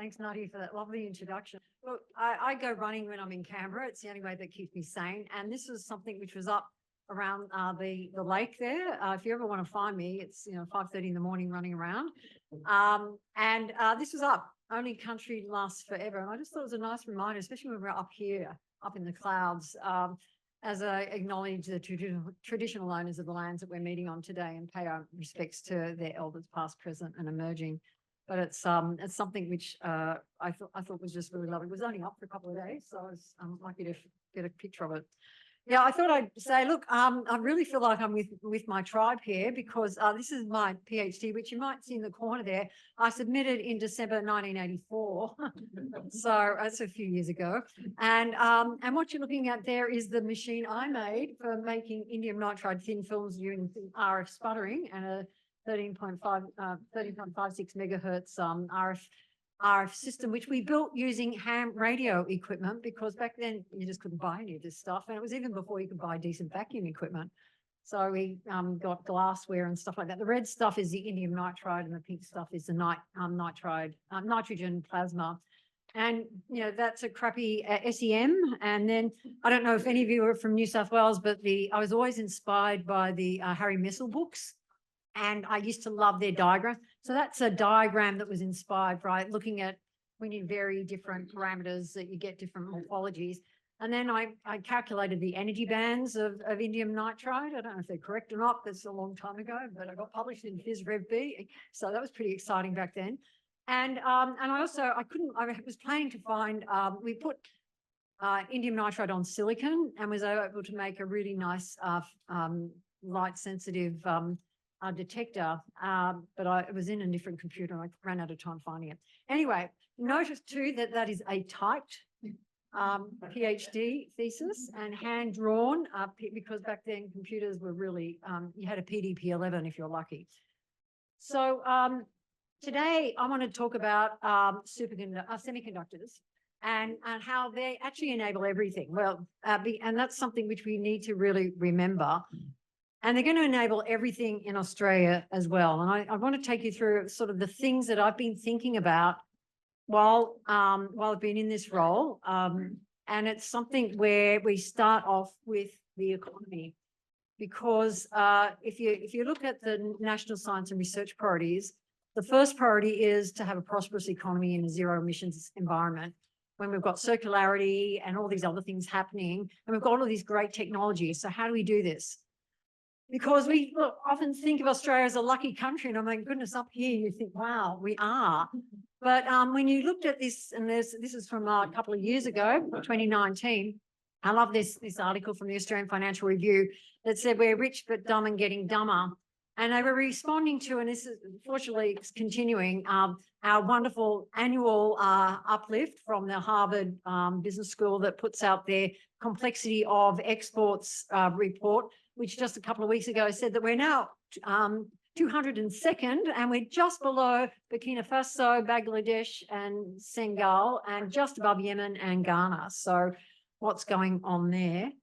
Thanks, Nadia, for that lovely introduction. Look, I go running when I'm in Canberra. It's the only way that keeps me sane. And this was something which was up around the lake there. If you ever want to find me, it's 5:30 in the morning running around. This was up. Only country lasts forever. And I just thought it was a nice reminder, especially when we're up here, up in the clouds, as I acknowledge the traditional owners of the lands that we're meeting on today and pay our respects to their elders, past, present, and emerging. But it's something which I thought was just really lovely. It was only up for a couple of days, so I was lucky to get a picture of it. Yeah, I thought I'd say, look, I really feel like I'm with my tribe here because this is my PhD, which you might see in the corner there. I submitted in December 1984, so that's a few years ago. And what you're looking at there is the machine I made for making indium nitride thin films using RF sputtering and a 13.56 megahertz RF system, which we built using ham radio equipment because back then you just couldn't buy any of this stuff. And it was even before you could buy decent vacuum equipment. So we got glassware and stuff like that. The red stuff is the indium nitride and the pink stuff is the nitrogen plasma. And, that's a crappy SEM. And then I don't know if any of you are from New South Wales, but I was always inspired by the Harry Messel books. And I used to love their diagram. So that's a diagram that was inspired by looking at when you vary different parameters that you get different morphologies. And then I calculated the energy bands of indium nitride. I don't know if they're correct or not. That's a long time ago, but I got published in Phys Rev B. So that was pretty exciting back then. And I was planning to find, we put indium nitride on silicon and was able to make a really nice light sensitive detector, but it was in a different computer and I ran out of time finding it. Anyway, notice too that is a typed PhD thesis and hand-drawn because back then computers were really, you had a PDP-11 if you're lucky. So today I want to talk about semiconductors and how they actually enable everything. Well, and that's something which we need to really remember. And they're going to enable everything in Australia as well. And I want to take you through sort of the things that I've been thinking about while I've been in this role. And it's something where we start off with the economy, because if you look at the national science and research priorities, the first priority is to have a prosperous economy in a zero emissions environment. When we've got circularity and all these other things happening, and we've got all these great technologies. So how do we do this? Because we often think of Australia as a lucky country, and I'm like, goodness, up here you think, wow, we are. But when you looked at this, and this is from a couple of years ago, 2019, I love this article from the Australian Financial Review that said we're rich but dumb and getting dumber. And they were responding to, and this is unfortunately it's continuing, our wonderful annual uplift from the Harvard Business School that puts out their complexity of exports report, which just a couple of weeks ago said that we're now 202nd and we're just below Burkina Faso, Bangladesh and Senegal and just above Yemen and Ghana. So what's going on there?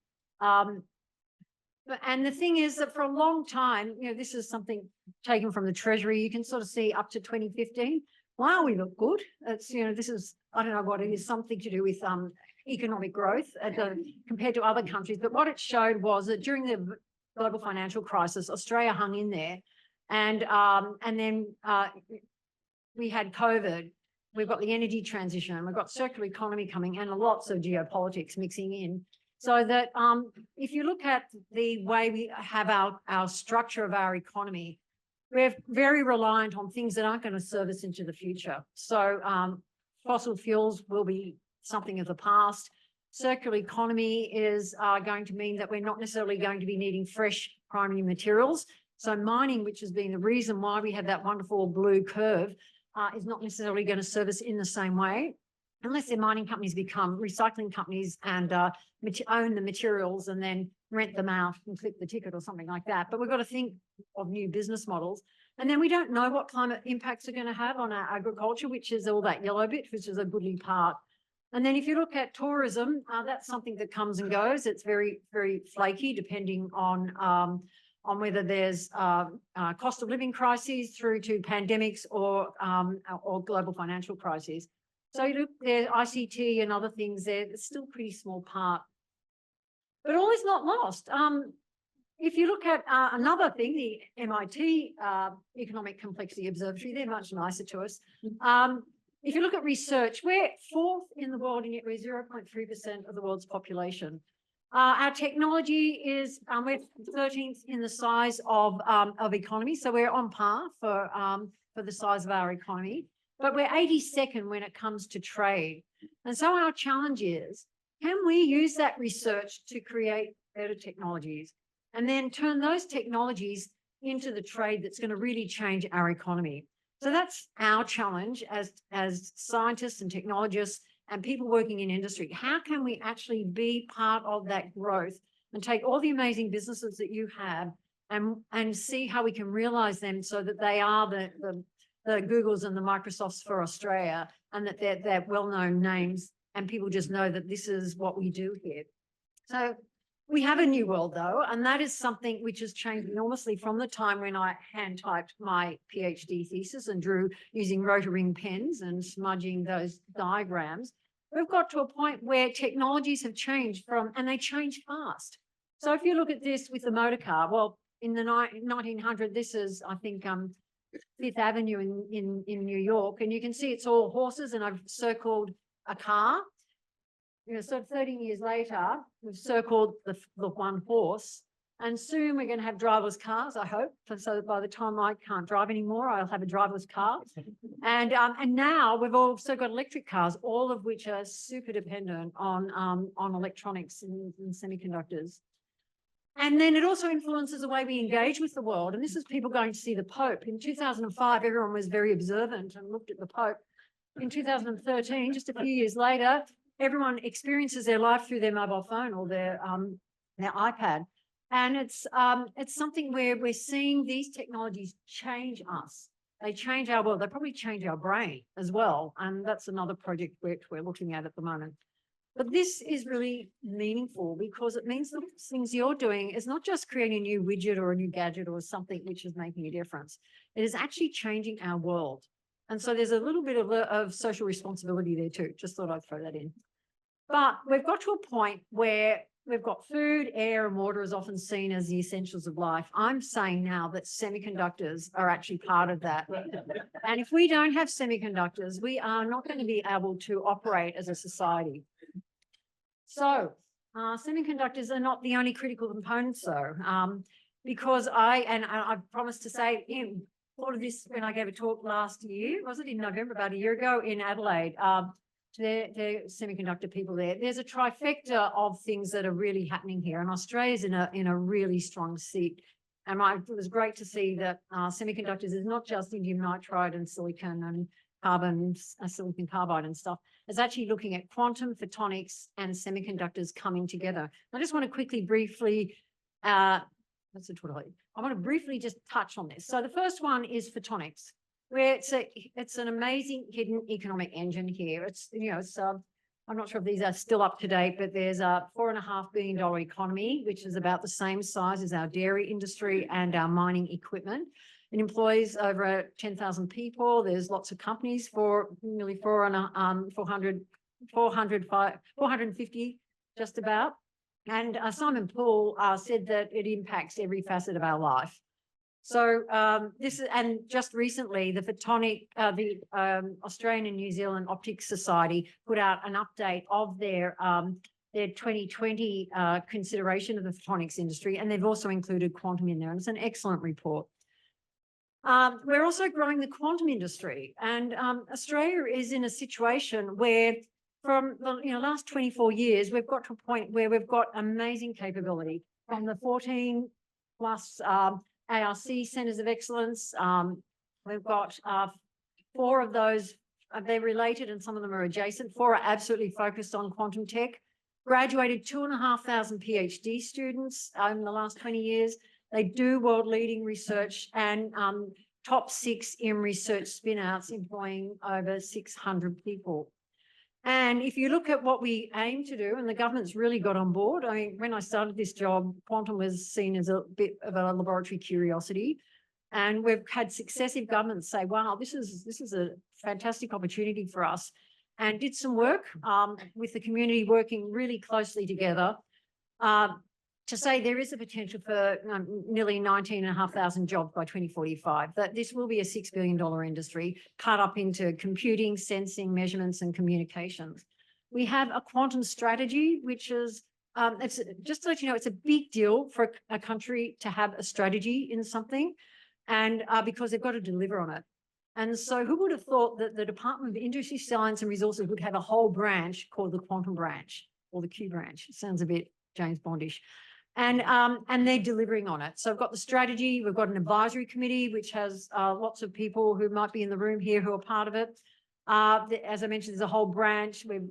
And the thing is that for a long time, this is something taken from the Treasury. You can sort of see up to 2015. Wow, we look good. It's, this is, I don't know what it is, something to do with economic growth compared to other countries. But what it showed was that during the global financial crisis, Australia hung in there. And then we had COVID. We've got the energy transition. We've got circular economy coming and lots of geopolitics mixing in. So that if you look at the way we have our structure of our economy, we're very reliant on things that aren't going to serve us into the future. So fossil fuels will be something of the past. Circular economy is going to mean that we're not necessarily going to be needing fresh primary materials. So mining, which has been the reason why we have that wonderful blue curve, is not necessarily going to serve us in the same way, unless their mining companies become recycling companies and own the materials and then rent them out and clip the ticket or something like that. But we've got to think of new business models. And then we don't know what climate impacts are going to have on our agriculture, which is all that yellow bit, which is a goodly part. And then if you look at tourism, that's something that comes and goes. It's very, very flaky, depending on whether there's cost of living crises through to pandemics or global financial crises. So you look, there's ICT and other things there, it's still a pretty small part. But all is not lost. If you look at another thing, the MIT Economic Complexity Observatory, they're much nicer to us. If you look at research, we're fourth in the world, and yet we're 0.3% of the world's population. Our technology is, we're 13th in the size of economy, so we're on par for the size of our economy, but we're 82nd when it comes to trade. And so our challenge is, can we use that research to create better technologies and then turn those technologies into the trade that's going to really change our economy? So that's our challenge as scientists and technologists and people working in industry. How can we actually be part of that growth and take all the amazing businesses that you have and see how we can realize them so that they are the Googles and the Microsofts for Australia, and that they're well-known names and people just know that this is what we do here. So we have a new world though, and that is something which has changed enormously from the time when I hand typed my PhD thesis and drew using rotary pens and smudging those diagrams. We've got to a point where technologies have changed and they change fast. So if you look at this with the motor car, well, in the 1900, this is, I think, Fifth Avenue in New York, and you can see it's all horses, and I've circled a car. You know, so 30 years later, we've circled the one horse, and soon we're going to have driverless cars, I hope. So that by the time I can't drive anymore, I'll have a driverless car. And now we've also got electric cars, all of which are super dependent on electronics and semiconductors. And then it also influences the way we engage with the world. And this is people going to see the Pope. In 2005, everyone was very observant and looked at the Pope. In 2013, just a few years later, everyone experiences their life through their mobile phone or their iPad. And it's something where we're seeing these technologies change us. They change our world. They probably change our brain as well. And that's another project which we're looking at the moment. But this is really meaningful because it means the things you're doing is not just creating a new widget or a new gadget or something which is making a difference. It is actually changing our world. And so there's a little bit of social responsibility there too. Just thought I'd throw that in. But we've got to a point where we've got food, air, and water is often seen as the essentials of life. I'm saying now that semiconductors are actually part of that. And if we don't have semiconductors, we are not going to be able to operate as a society. So semiconductors are not the only critical components though, because I promised to say in all of this when I gave a talk last year, was it in November, about a year ago in Adelaide, to their semiconductor people there. There's a trifecta of things that are really happening here, and Australia's in a really strong seat. And it was great to see that semiconductors is not just indium nitride and silicon and carbon, silicon carbide and stuff. It's actually looking at quantum, photonics, and semiconductors coming together. I just want to quickly, briefly, I want to briefly just touch on this. So the first one is photonics, where it's an amazing hidden economic engine here. It's, I'm not sure if these are still up to date, but there's a $4.5 billion economy, which is about the same size as our dairy industry and our mining equipment. It employs over 10,000 people. There's lots of companies for nearly 450 just about. And Simon Poole said that it impacts every facet of our life. So and just recently, the Australian and New Zealand Optics Society put out an update of their 2020 consideration of the photonics industry, and they've also included quantum in there, and it's an excellent report. We're also growing the quantum industry, and Australia is in a situation where from the last 24 years, we've got to a point where we've got amazing capability from the 14 plus ARC centres of excellence. We've got 4 of those, they're related and some of them are adjacent. 4 are absolutely focused on quantum tech. Graduated 2,500 PhD students in the last 20 years. They do world-leading research and top 6 in research spin-outs employing over 600 people. And if you look at what we aim to do, and the government's really got on board, I mean, when I started this job, quantum was seen as a bit of a laboratory curiosity. And we've had successive governments say, wow, this is a fantastic opportunity for us. and did some work with the community, working really closely together to say there is a potential for nearly 19,500 jobs by 2045, that this will be a $6 billion industry cut up into computing, sensing, measurements and communications. We have a quantum strategy, which is, it's just to let you know, it's a big deal for a country to have a strategy in something, and because they've got to deliver on it. And so who would have thought that the Department of Industry, Science and Resources would have a whole branch called the Quantum Branch, or the Q Branch? It sounds a bit James Bondish. And they're delivering on it. So I've got the strategy, we've got an advisory committee, which has lots of people who might be in the room here who are part of it. As I mentioned, there's a whole branch. We've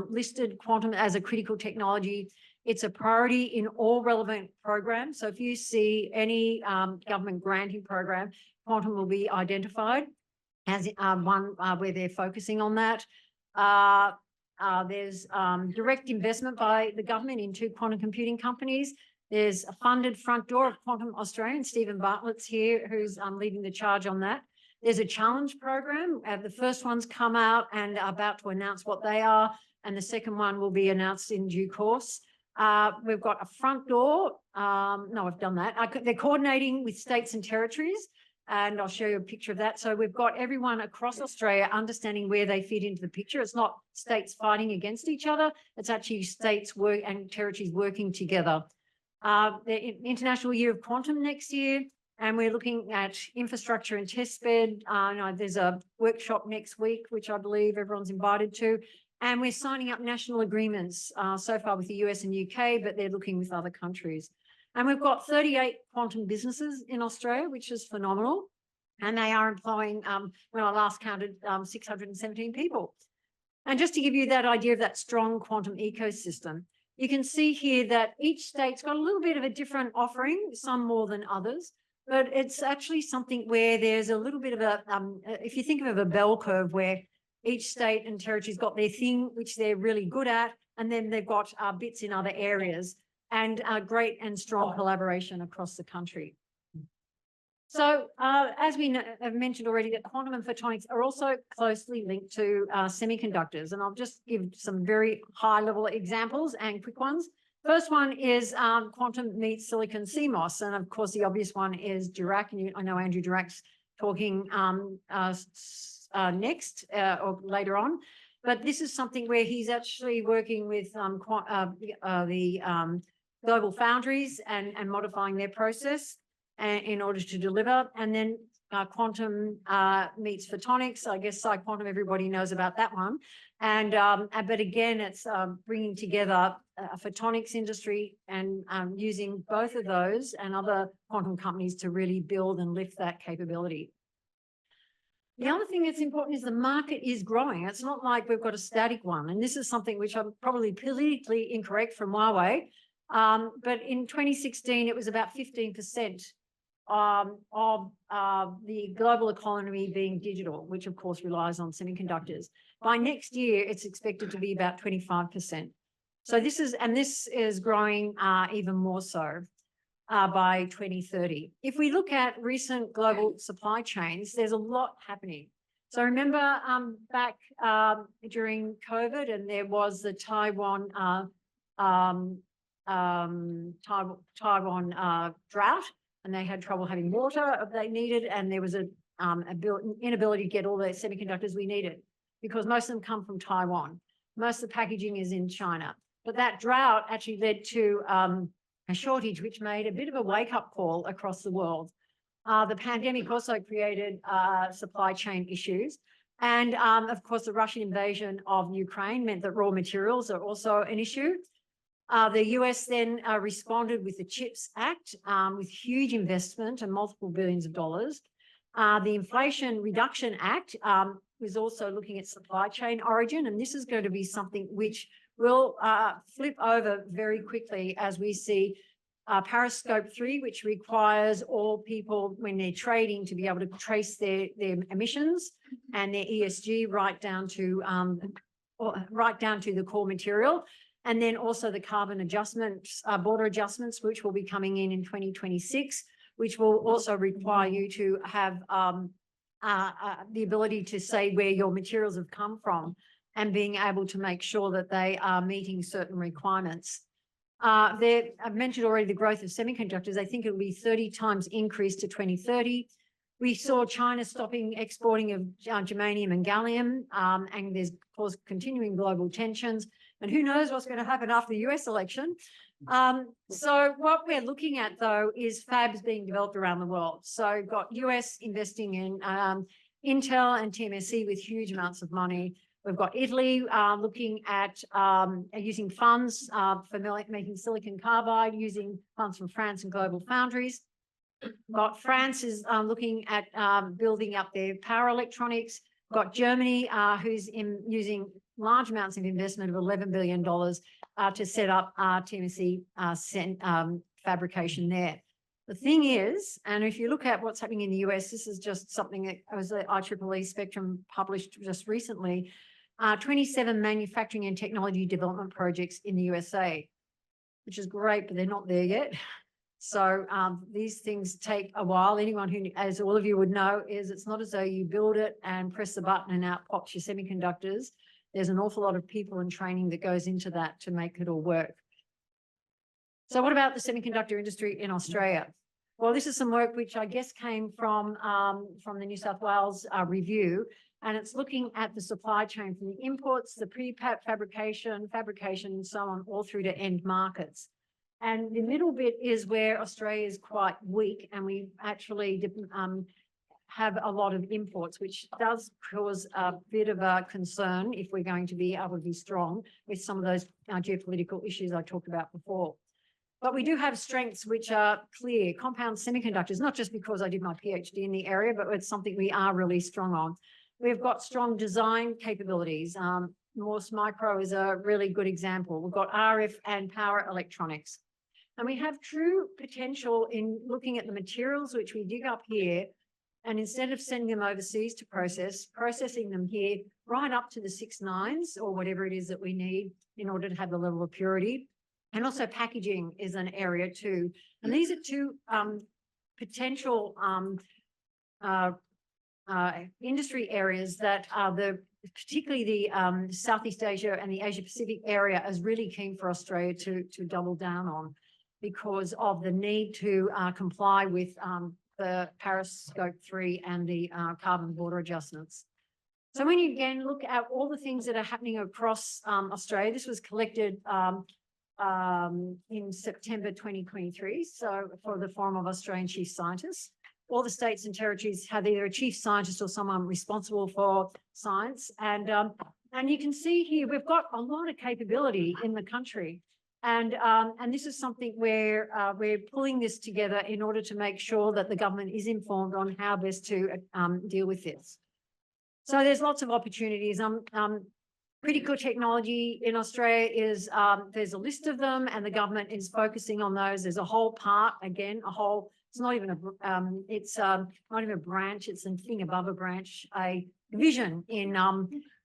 listed quantum as a critical technology. It's a priority in all relevant programs. So if you see any government granting program, quantum will be identified as one where they're focusing on that. There's direct investment by the government into quantum computing companies. There's a funded front door of Quantum Australia, and Stephen Bartlett's here, who's leading the charge on that. There's a challenge program. The first one's come out and are about to announce what they are, and the second one will be announced in due course. We've got a front door. No, I've done that. They're coordinating with states and territories, and I'll show you a picture of that. So we've got everyone across Australia understanding where they fit into the picture. It's not states fighting against each other. It's actually states and territories working together. The International Year of Quantum next year, and we're looking at infrastructure and testbed. There's a workshop next week, which I believe everyone's invited to. And we're signing up national agreements so far with the US and UK, but they're looking with other countries. And we've got 38 quantum businesses in Australia, which is phenomenal. And they are employing, when I last counted, 617 people. And just to give you that idea of that strong quantum ecosystem, you can see here that each state's got a little bit of a different offering, some more than others, but it's actually something where there's a little bit of a, if you think of a bell curve where each state and territory's got their thing, which they're really good at, and then they've got bits in other areas, and great and strong collaboration across the country. So as we have mentioned already, that quantum and photonics are also closely linked to semiconductors. And I'll just give some very high level examples and quick ones. First one is quantum meets silicon CMOS. And of course, the obvious one is Dirac. And I know Andrew Dirac's talking next or later on. But this is something where he's actually working with the global foundries and modifying their process in order to deliver. And then quantum meets photonics. I guess quantum, everybody knows about that one. And but again, it's bringing together a photonics industry and using both of those and other quantum companies to really build and lift that capability. The other thing that's important is the market is growing. It's not like we've got a static one. And this is something which I'm probably politically incorrect from Huawei. But in 2016, it was about 15% of the global economy being digital, which of course relies on semiconductors. By next year, it's expected to be about 25%. So this is growing even more so by 2030. If we look at recent global supply chains, there's a lot happening. So remember back during COVID, and there was the Taiwan drought, and they had trouble having water they needed, and there was an inability to get all the semiconductors we needed because most of them come from Taiwan. Most of the packaging is in China. But that drought actually led to a shortage, which made a bit of a wake-up call across the world. The pandemic also created supply chain issues. And of course, the Russian invasion of Ukraine meant that raw materials are also an issue. The US then responded with the CHIPS Act with huge investment and multiple billions of dollars. The Inflation Reduction Act was also looking at supply chain origin, and this is going to be something which will flip over very quickly as we see Paris Scope 3, which requires all people when they're trading to be able to trace their emissions and their ESG right down to the core material. And then also the carbon adjustments, border adjustments, which will be coming in 2026, which will also require you to have the ability to say where your materials have come from. and being able to make sure that they are meeting certain requirements. I've mentioned already the growth of semiconductors. I think it will be 30 times increase to 2030. We saw China stopping exporting of germanium and gallium, and there's, of course, continuing global tensions. And who knows what's going to happen after the US election. So what we're looking at, though, is fabs being developed around the world. So we've got US investing in Intel and TSMC with huge amounts of money. We've got Italy looking at using funds for making silicon carbide, using funds from France and global foundries. We've got France is looking at building up their power electronics. We've got Germany, who's using large amounts of investment of $11 billion to set up TSMC fabrication there. The thing is, and if you look at what's happening in the US, this is just something that was the IEEE Spectrum published just recently, 27 manufacturing and technology development projects in the USA, which is great, but they're not there yet. So these things take a while. Anyone who, as all of you would know, is it's not as though you build it and press the button and out pops your semiconductors. There's an awful lot of people and training that goes into that to make it all work. So what about the semiconductor industry in Australia? Well, this is some work which I guess came from the New South Wales review, and it's looking at the supply chain from the imports, the fabrication, and so on, all through to end markets. And the middle bit is where Australia is quite weak, and we actually have a lot of imports, which does cause a bit of a concern if we're going to be able to be strong with some of those geopolitical issues I talked about before. But we do have strengths which are clear. Compound semiconductors, not just because I did my PhD in the area, but it's something we are really strong on. We've got strong design capabilities. Morse Micro is a really good example. We've got RF and power electronics. And we have true potential in looking at the materials which we dig up here, and instead of sending them overseas to processing them here right up to the 6 nines or whatever it is that we need in order to have the level of purity. And also packaging is an area too. And these are two potential industry areas that are particularly the Southeast Asia and the Asia Pacific area is really keen for Australia to double down on, because of the need to comply with the Paris Scope 3 and the carbon border adjustments. So when you again look at all the things that are happening across Australia, this was collected in September 2023, so for the Forum of Australian Chief Scientists. All the states and territories have either a chief scientist or someone responsible for science. And you can see here, we've got a lot of capability in the country. And this is something where we're pulling this together in order to make sure that the government is informed on how best to deal with this. So there's lots of opportunities. Critical technology in Australia is, there's a list of them, and the government is focusing on those. There's a whole part, again, it's not even a branch, it's a thing above a branch, a division in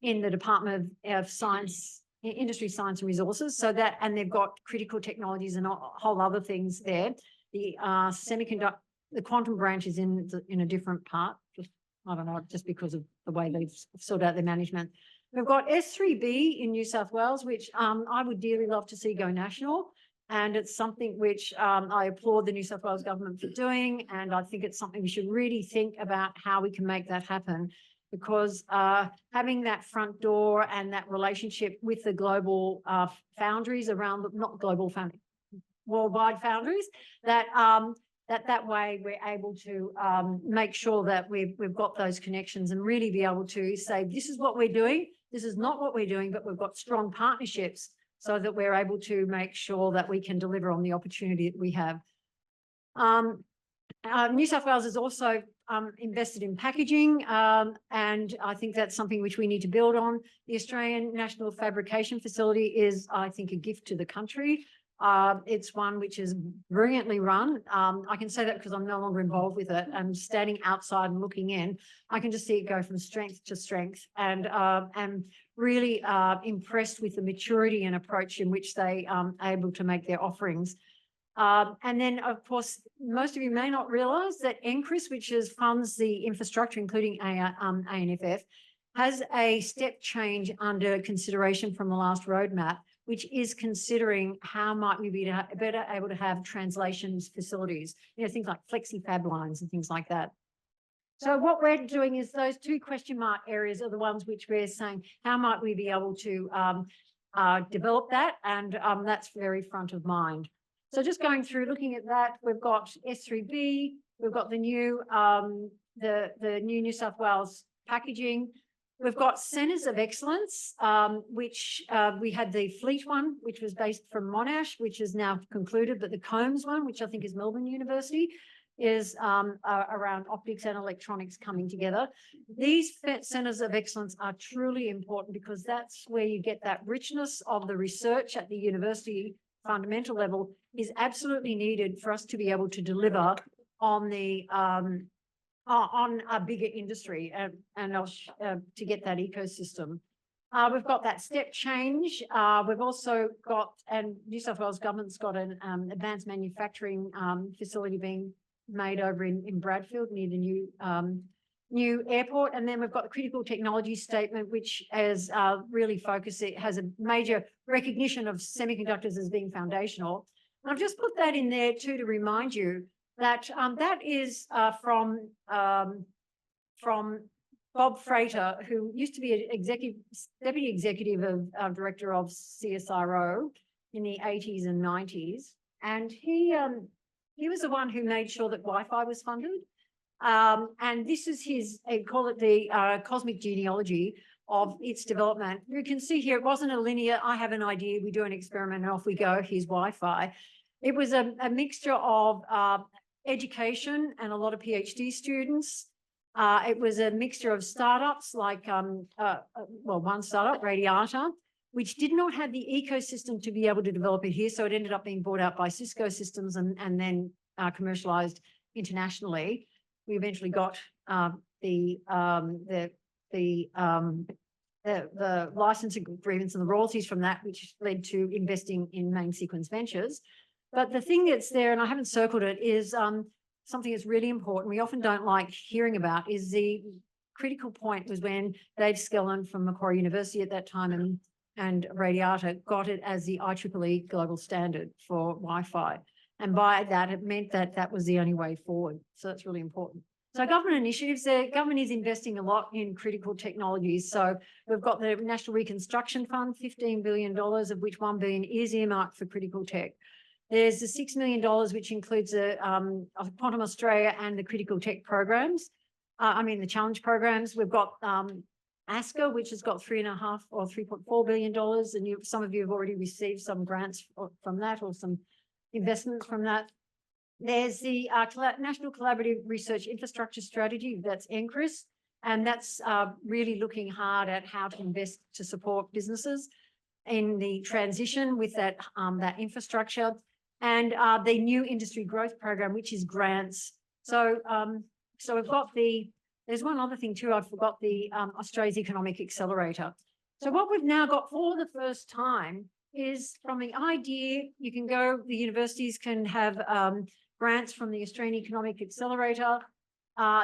the Department of Science, Industry, Science and Resources. So that, and they've got critical technologies and a whole other things there. The the quantum branch is in a different part, I don't know, just because of the way they've sorted out their management. We've got S3B in New South Wales, which I would dearly love to see go national. And it's something which I applaud the New South Wales government for doing. And I think it's something we should really think about how we can make that happen, because having that front door and that relationship with the global foundries around, not global foundries, worldwide foundries, that way we're able to make sure that we've got those connections and really be able to say, this is what we're doing, this is not what we're doing, but we've got strong partnerships so that we're able to make sure that we can deliver on the opportunity that we have. New South Wales has also invested in packaging, and I think that's something which we need to build on. The Australian National Fabrication Facility is, I think, a gift to the country. It's one which is brilliantly run. I can say that because I'm no longer involved with it. I'm standing outside and looking in. I can just see it go from strength to strength, and am really impressed with the maturity and approach in which they are able to make their offerings. And then, of course, most of you may not realise that NCRIS, which funds the infrastructure, including ANFF, has a step change under consideration from the last roadmap, which is considering how might we be better able to have translations facilities, things like flexi-fab lines and things like that. So what we're doing is those two question mark areas are the ones which we're saying, how might we be able to develop that? And that's very front of mind. So just going through, looking at that, we've got S3B, we've got the new New South Wales packaging. We've got centres of excellence, which we had the Fleet one, which was based from Monash, which is now concluded, but the Combs one, which I think is Melbourne University, is around optics and electronics coming together. These centres of excellence are truly important because that's where you get that richness of the research at the university fundamental level is absolutely needed for us to be able to deliver on the on a bigger industry and to get that ecosystem. We've got that step change. We've also got, and New South Wales government's got an advanced manufacturing facility being made over in Bradfield near the new airport. And then we've got the critical technology statement, which is really focused. It has a major recognition of semiconductors as being foundational. And I've just put that in there too to remind you that that is from Bob Frater, who used to be an deputy executive of director of CSIRO in the 80s and 90s. And he was the one who made sure that Wi-Fi was funded. And this is his, I call it the cosmic genealogy of its development. You can see here, it wasn't a linear, I have an idea, we do an experiment and off we go, here's Wi-Fi. It was a mixture of education and a lot of PhD students. It was a mixture of startups like, one startup, Radiata, which did not have the ecosystem to be able to develop it here. So it ended up being bought out by Cisco Systems and then commercialized internationally. We eventually got the license agreements and the royalties from that, which led to investing in Main Sequence Ventures. But the thing that's there, and I haven't circled it, is something that's really important. We often don't like hearing about is the critical point was when Dave Skellen from Macquarie University at that time and Radiata got it as the IEEE global standard for Wi-Fi. And by that, it meant that that was the only way forward. So that's really important. So government initiatives, the government is investing a lot in critical technologies. So we've got the National Reconstruction Fund, $15 billion, of which $1 billion is earmarked for critical tech. There's the $6 million, which includes Quantum Australia and the critical tech programs. The challenge programs. We've got ASCA, which has got $3.5 or $3.4 billion. And some of you have already received some grants from that or some investments from that. There's the National Collaborative Research Infrastructure Strategy, that's NCRIS, and that's really looking hard at how to invest to support businesses in the transition with that infrastructure, and the new industry growth program, which is grants. So we've got there's one other thing too, I forgot, the Australia's Economic Accelerator. So what we've now got for the first time is from the idea, you can go, the universities can have grants from the Australian Economic Accelerator.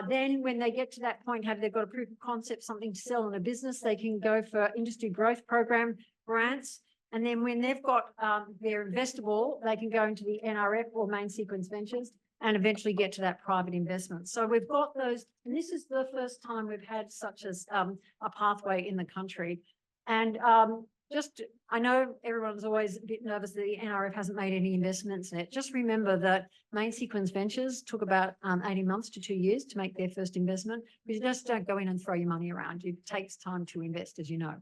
Then when they get to that point, they've got a proof of concept, something to sell in a business, they can go for industry growth program grants. And then when they've got their investable, they can go into the NRF or Main Sequence Ventures and eventually get to that private investment. So we've got those, and this is the first time we've had such as a pathway in the country. And I know everyone's always a bit nervous that the NRF hasn't made any investments in it. Just remember that Main Sequence Ventures took about 18 months to 2 years to make their first investment, because you just don't go in and throw your money around. It takes time to invest, as you know.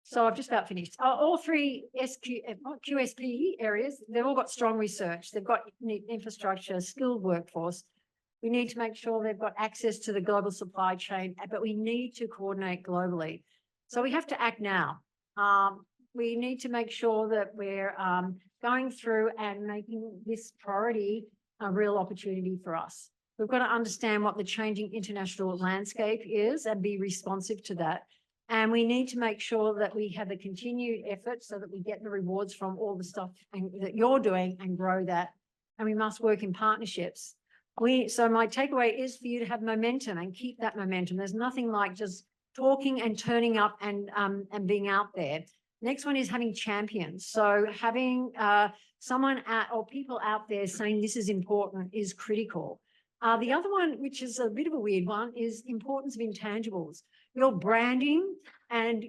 So I've just about finished. All three QSP areas, they've all got strong research. They've got infrastructure, skilled workforce. We need to make sure they've got access to the global supply chain, but we need to coordinate globally. So we have to act now. We need to make sure that we're going through and making this priority a real opportunity for us. We've got to understand what the changing international landscape is and be responsive to that. And we need to make sure that we have a continued effort so that we get the rewards from all the stuff that you're doing and grow that. And we must work in partnerships. So my takeaway is for you to have momentum and keep that momentum. There's nothing like just talking and turning up and being out there. Next one is having champions. So having someone or people out there saying this is important is critical. The other one, which is a bit of a weird one, is importance of intangibles. Your branding and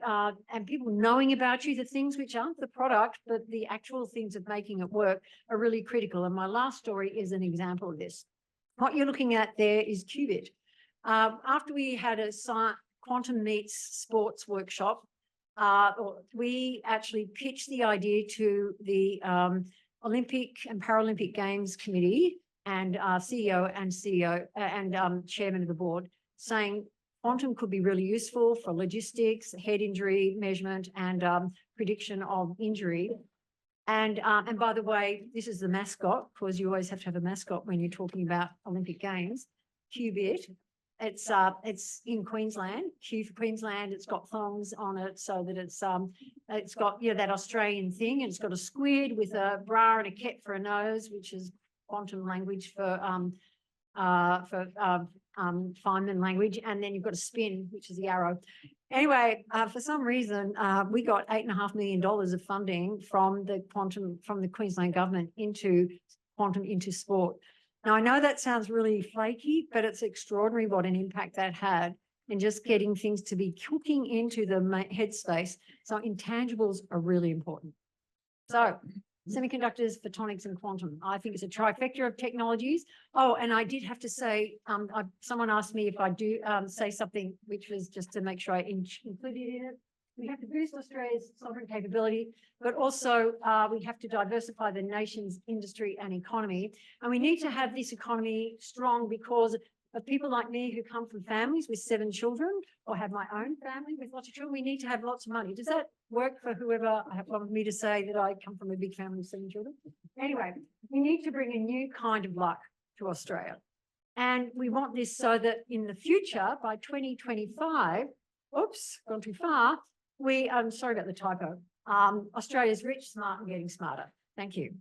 people knowing about you, the things which aren't the product, but the actual things of making it work are really critical. And my last story is an example of this. What you're looking at there is Qubit. After we had a quantum meets sports workshop, we actually pitched the idea to the Olympic and Paralympic Games Committee and CEO and chairman of the board, saying quantum could be really useful for logistics, head injury measurement, and prediction of injury. And by the way, this is the mascot, because you always have to have a mascot when you're talking about Olympic Games. Qubit. It's in Queensland. Q for Queensland. It's got thongs on it so that it's got that Australian thing, and it's got a squid with a bra and a cap for a nose, which is quantum language for Feynman language, and then you've got a spin, which is the arrow. Anyway, for some reason, we got $8.5 million of funding from the Queensland government into quantum into sport. Now, I know that sounds really flaky, but it's extraordinary what an impact that had in just getting things to be cooking into the headspace. So intangibles are really important. So semiconductors, photonics, and quantum. I think it's a trifecta of technologies. Oh, and I did have to say, someone asked me if I do say something, which was just to make sure I included in it. We have to boost Australia's sovereign capability, but also we have to diversify the nation's industry and economy. And we need to have this economy strong because of people like me who come from families with 7 children, or have my own family with lots of children. We need to have lots of money. Does that work for whoever wants me to say that I come from a big family of 7 children? Anyway, we need to bring a new kind of luck to Australia. And we want this so that in the future, by 2025, oops, gone too far, sorry about the typo, Australia's rich, smart, and getting smarter. Thank you.